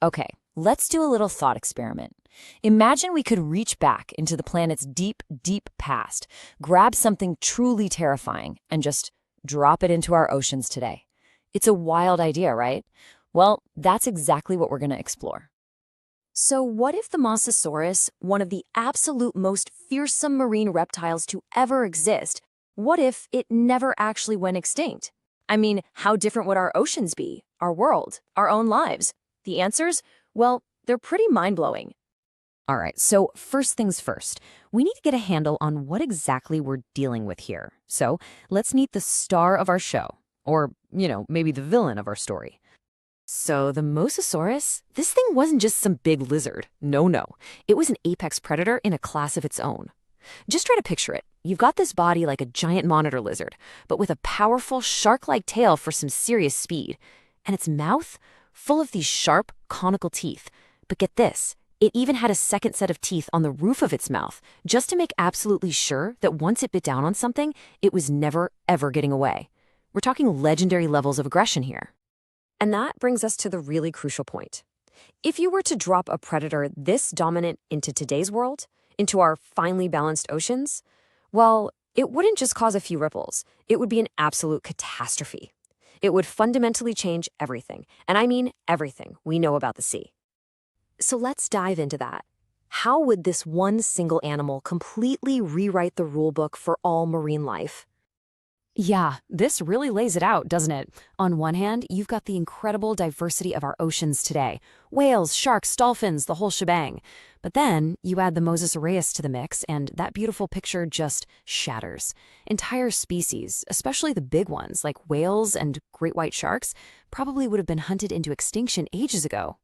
Okay, let's do a little thought experiment. Imagine we could reach back into the planet's deep, deep past, grab something truly terrifying, and just drop it into our oceans today. It's a wild idea, right? Well, that's exactly what we're going to explore. So what if the Mosasaurus, one of the absolute most fearsome marine reptiles to ever exist, what if it never actually went extinct? I mean, how different would our oceans be, our world, our own lives? The answers? Well, they're pretty mind-blowing. All right, so first things first, we need to get a handle on what exactly we're dealing with here. So let's meet the star of our show, or, maybe the villain of our story. So the Mosasaurus, this thing wasn't just some big lizard. No, no. It was an apex predator in a class of its own. Just try to picture it. You've got this body like a giant monitor lizard, but with a powerful shark-like tail for some serious speed. And its mouth, full of these sharp, conical teeth. But get this, it even had a second set of teeth on the roof of its mouth, just to make absolutely sure that once it bit down on something, it was never, ever getting away. We're talking legendary levels of aggression here. And that brings us to the really crucial point. If you were to drop a predator this dominant into today's world, into our finely balanced oceans, well, it wouldn't just cause a few ripples. It would be an absolute catastrophe. It would fundamentally change everything, and I mean everything we know about the sea. So let's dive into that. How would this one single animal completely rewrite the rulebook for all marine life? Yeah, this really lays it out, doesn't it? On one hand, you've got the incredible diversity of our oceans today. Whales, sharks, dolphins, the whole shebang. But then you add the Mosasaurus to the mix, and that beautiful picture just shatters. Entire species, especially the big ones like whales and great white sharks, probably would have been hunted into extinction ages ago.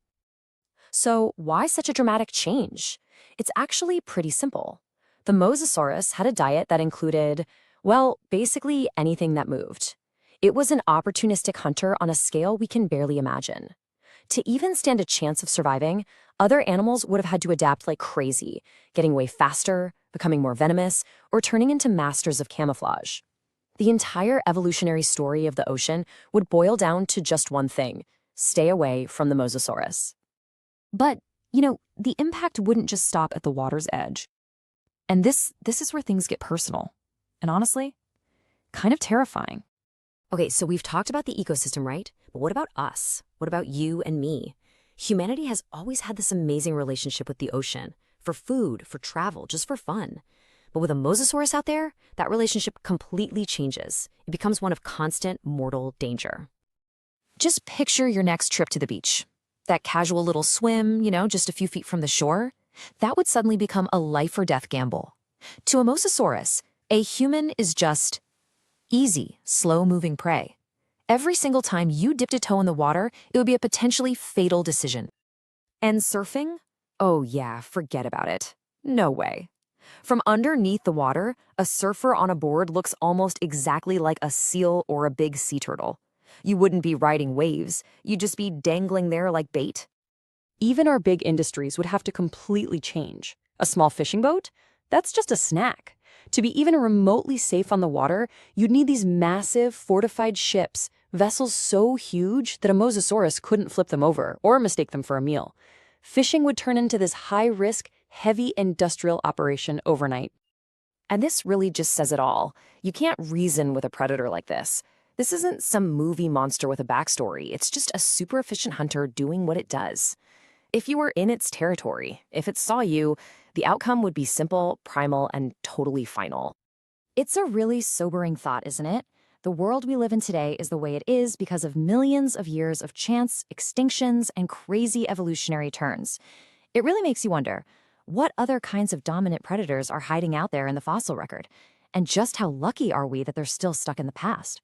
So why such a dramatic change? It's actually pretty simple. The Mosasaurus had a diet that included, well, basically anything that moved. It was an opportunistic hunter on a scale we can barely imagine. To even stand a chance of surviving, other animals would have had to adapt like crazy, getting way faster, becoming more venomous, or turning into masters of camouflage. The entire evolutionary story of the ocean would boil down to just one thing: stay away from the Mosasaurus. But, the impact wouldn't just stop at the water's edge. And this is where things get personal. And honestly, kind of terrifying. Okay, so we've talked about the ecosystem, right? But what about us? What about you and me? Humanity has always had this amazing relationship with the ocean, for food, for travel, just for fun. But with a Mosasaurus out there, that relationship completely changes. It becomes one of constant mortal danger. Just picture your next trip to the beach. That casual little swim, just a few feet from the shore. That would suddenly become a life or death gamble. To a Mosasaurus, a human is just easy, slow-moving prey. Every single time you dipped a toe in the water, it would be a potentially fatal decision. And surfing? Oh yeah, forget about it. No way. From underneath the water, a surfer on a board looks almost exactly like a seal or a big sea turtle. You wouldn't be riding waves, you'd just be dangling there like bait. Even our big industries would have to completely change. A small fishing boat? That's just a snack. To be even remotely safe on the water, you'd need these massive, fortified ships, vessels so huge that a Mosasaurus couldn't flip them over or mistake them for a meal. Fishing would turn into this high-risk, heavy industrial operation overnight. And this really just says it all. You can't reason with a predator like this. This isn't some movie monster with a backstory. It's just a super efficient hunter doing what it does. If you were in its territory, if it saw you, the outcome would be simple, primal, and totally final. It's a really sobering thought, isn't it? The world we live in today is the way it is because of millions of years of chance, extinctions, and crazy evolutionary turns. It really makes you wonder, what other kinds of dominant predators are hiding out there in the fossil record? And just how lucky are we that they're still stuck in the past?